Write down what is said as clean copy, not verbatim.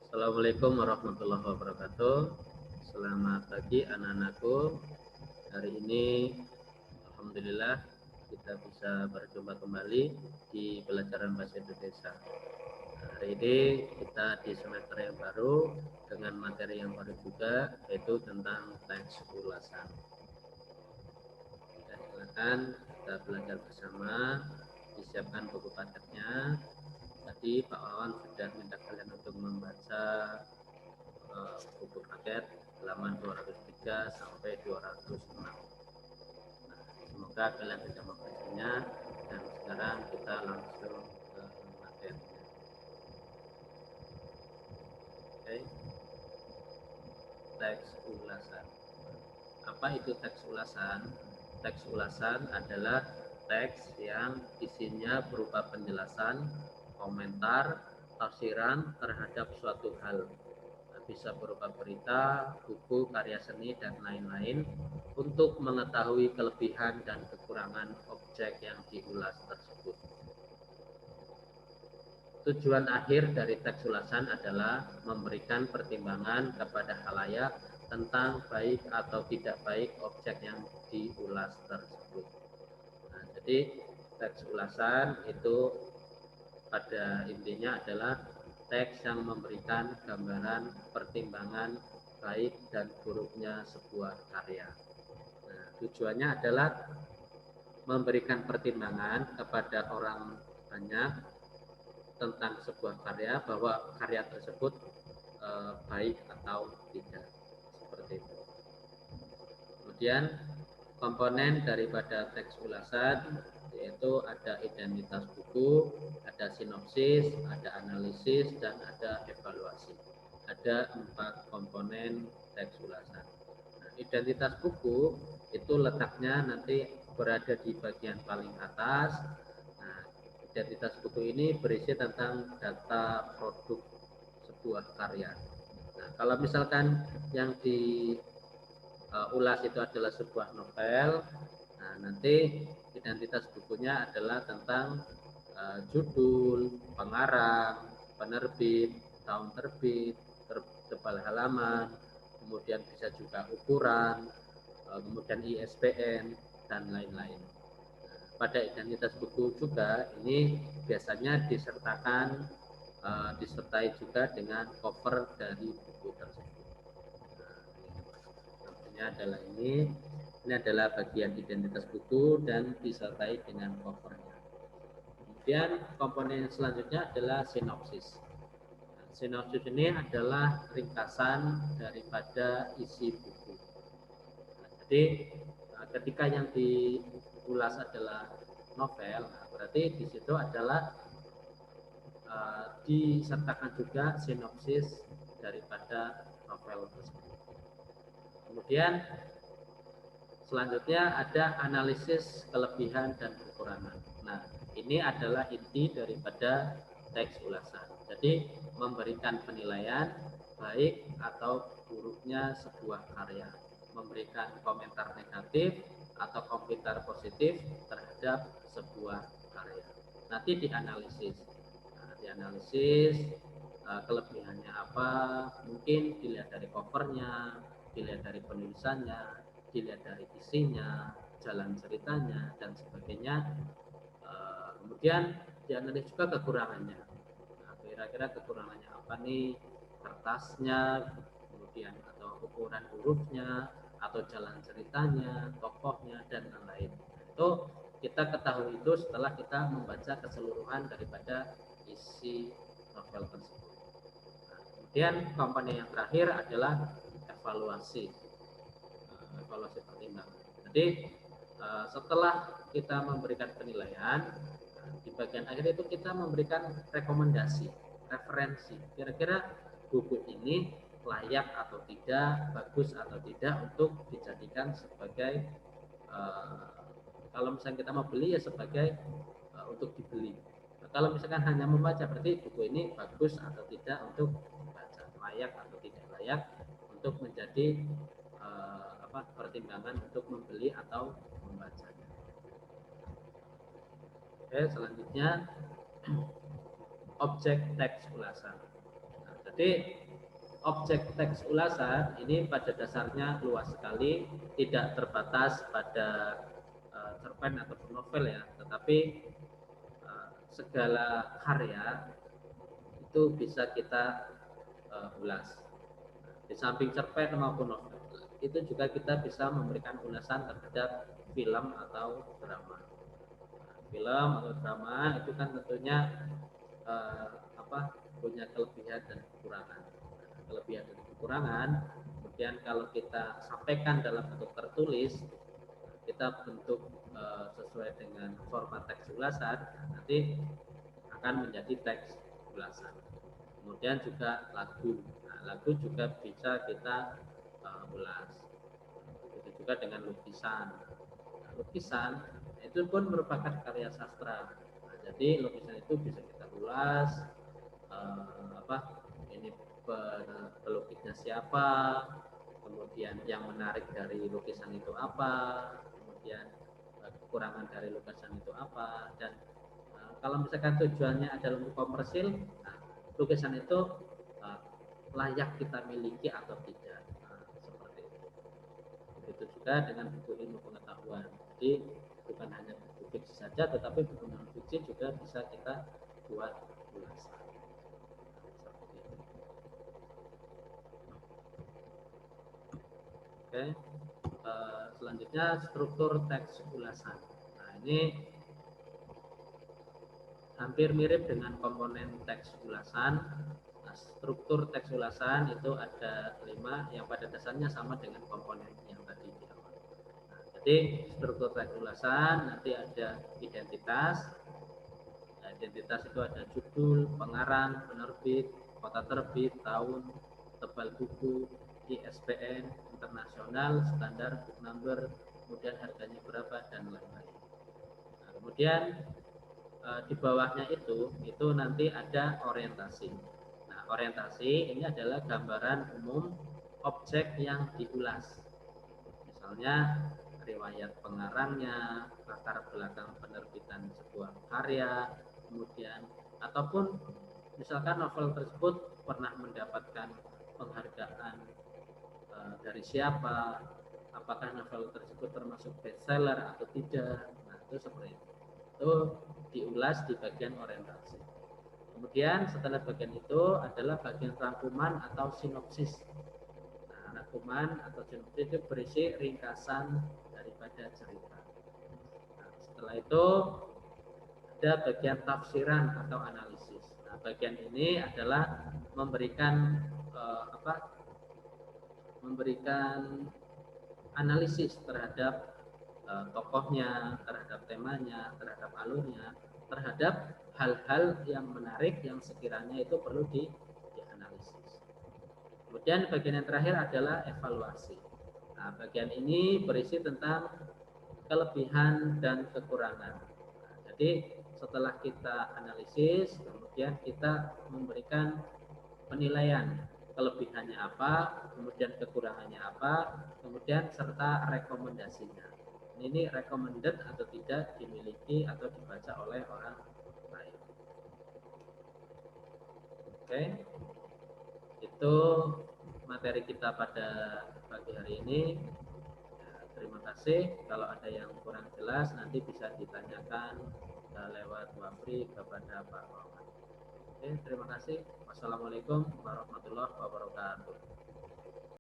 Assalamualaikum warahmatullahi wabarakatuh. Selamat pagi anak-anakku. Hari ini alhamdulillah kita bisa berjumpa kembali di pelajaran bahasa Indonesia. Hari ini kita di semester yang baru dengan materi yang baru juga, yaitu tentang teks ulasan. Silakan kita belajar bersama, disiapkan buku patetnya. Tadi Pak Wawan sudah minta kalian untuk membaca buku paket halaman 203 sampai 206. Semoga kalian bisa membacanya, dan sekarang kita langsung ke materinya. Oke. Teks ulasan. Apa itu teks ulasan? Teks ulasan adalah teks yang isinya berupa penjelasan, komentar, tafsiran terhadap suatu hal. Bisa berupa berita, buku, karya seni, dan lain-lain untuk mengetahui kelebihan dan kekurangan objek yang diulas tersebut. Tujuan akhir dari teks ulasan adalah memberikan pertimbangan kepada khalayak tentang baik atau tidak baik objek yang diulas tersebut. Nah, jadi teks ulasan itu pada intinya adalah teks yang memberikan gambaran pertimbangan baik dan buruknya sebuah karya. Nah, tujuannya adalah memberikan pertimbangan kepada orang banyak tentang sebuah karya, bahwa karya tersebut baik atau tidak, seperti itu. Kemudian komponen daripada teks ulasan yaitu ada identitas buku, ada sinopsis, ada analisis, dan ada evaluasi. Ada 4 komponen teks ulasan. Nah, identitas buku itu letaknya nanti berada di bagian paling atas. Nah, identitas buku ini berisi tentang data produk sebuah karya. Nah, kalau misalkan yang diulas itu adalah sebuah novel, nah nanti identitas bukunya adalah tentang judul, pengarang, penerbit, tahun terbit, tebal halaman, kemudian bisa juga ukuran, kemudian ISBN, dan lain-lain. Pada identitas buku juga ini biasanya disertai juga dengan cover dari buku tersebut. Nah, adalah ini adalah bagian identitas buku dan disertai dengan covernya. Kemudian komponen selanjutnya adalah sinopsis. Nah, sinopsis ini adalah ringkasan daripada isi buku. Nah, jadi ketika yang diulas adalah novel, berarti di situ adalah disertakan juga sinopsis daripada novel tersebut. Kemudian selanjutnya ada analisis kelebihan dan kekurangan. Nah, ini adalah inti daripada teks ulasan. Jadi memberikan penilaian baik atau buruknya sebuah karya, memberikan komentar negatif atau komentar positif terhadap sebuah karya. Nanti dianalisis. Nah, dianalisis kelebihannya apa, mungkin dilihat dari covernya, dilihat dari penulisannya, dilihat dari isinya, jalan ceritanya, dan sebagainya. Kemudian dianalisis juga kekurangannya. Nah, kira-kira kekurangannya apa nih? Kertasnya, kemudian atau ukuran hurufnya, atau jalan ceritanya, tokohnya, dan lain-lain. Itu kita ketahui itu setelah kita membaca keseluruhan daripada isi novel tersebut. Nah, kemudian komponen yang terakhir adalah evaluasi. Evaluasi pertimbangan. Jadi setelah kita memberikan penilaian, di bagian akhir itu kita memberikan rekomendasi, referensi. Kira-kira buku ini layak atau tidak, bagus atau tidak untuk dijadikan sebagai kalau misalnya kita mau beli ya sebagai untuk dibeli. Nah, kalau misalkan hanya membaca, berarti buku ini bagus atau tidak untuk dibaca, layak atau tidak layak untuk menjadi pertimbangan untuk membeli atau membacanya. Oke, selanjutnya objek teks ulasan. Nah, Jadi objek teks ulasan ini pada dasarnya luas sekali, tidak terbatas pada cerpen ataupun novel ya, tetapi segala karya itu bisa kita ulas. Di samping cerpen maupun novel, itu juga kita bisa memberikan ulasan terhadap film atau drama. Film atau drama itu kan tentunya punya kelebihan dan kekurangan. Kelebihan dan kekurangan, kemudian kalau kita sampaikan dalam bentuk tertulis, kita bentuk sesuai dengan format teks ulasan, nanti akan menjadi teks ulasan. Kemudian juga lagu. Nah, lagu juga bisa kita ulas. Begitu juga dengan lukisan. Nah, lukisan itu pun merupakan karya sastra. Nah, jadi lukisan itu bisa kita ulas. Ini pelukisnya siapa, kemudian yang menarik dari lukisan itu apa, kemudian kekurangan dari lukisan itu apa, dan kalau misalkan tujuannya adalah untuk komersil, nah, lukisan itu layak kita miliki atau tidak, seperti itu. Begitu juga dengan buku ilmu pengetahuan. Jadi bukan hanya buku fiksi saja, tetapi buku non fiksi juga bisa kita buat ulasan. Oke, selanjutnya struktur teks ulasan. Nah, ini hampir mirip dengan komponen teks ulasan. Nah, struktur teks ulasan itu ada 5 yang pada dasarnya sama dengan komponen yang tadi di awal. Nah, jadi struktur teks ulasan nanti ada identitas. Nah, identitas itu ada judul, pengarang, penerbit, kota terbit, tahun, tebal buku, ISBN, internasional, standar book number, kemudian harganya berapa, dan lain-lain. Nah, kemudian di bawahnya itu nanti ada orientasi. Nah, orientasi ini adalah gambaran umum objek yang diulas. Misalnya riwayat pengarangnya, latar belakang penerbitan sebuah karya, kemudian ataupun misalkan novel tersebut pernah mendapatkan penghargaan dari siapa, apakah novel tersebut termasuk bestseller atau tidak. Nah, itu seperti itu diulas di bagian orientasi. Kemudian setelah bagian itu adalah bagian rangkuman atau sinopsis. Nah, rangkuman atau sinopsis itu berisi ringkasan daripada cerita. Nah, setelah itu ada bagian tafsiran atau analisis. Nah, bagian ini adalah memberikan memberikan analisis terhadap tokohnya, terhadap temanya, terhadap alurnya, terhadap hal-hal yang menarik yang sekiranya itu perlu dianalisis. Kemudian bagian yang terakhir adalah evaluasi. Nah, bagian ini berisi tentang kelebihan dan kekurangan. Nah, jadi setelah kita analisis, kemudian kita memberikan penilaian kelebihannya apa, kemudian kekurangannya apa, kemudian serta rekomendasinya. Ini recommended atau tidak dimiliki atau dibaca oleh orang lain. Oke, itu materi kita pada pagi hari ini. Ya, terima kasih. Kalau ada yang kurang jelas nanti bisa ditanyakan lewat Wafri kepada Pak Muhammad. Oke, terima kasih. Wassalamualaikum warahmatullahi wabarakatuh.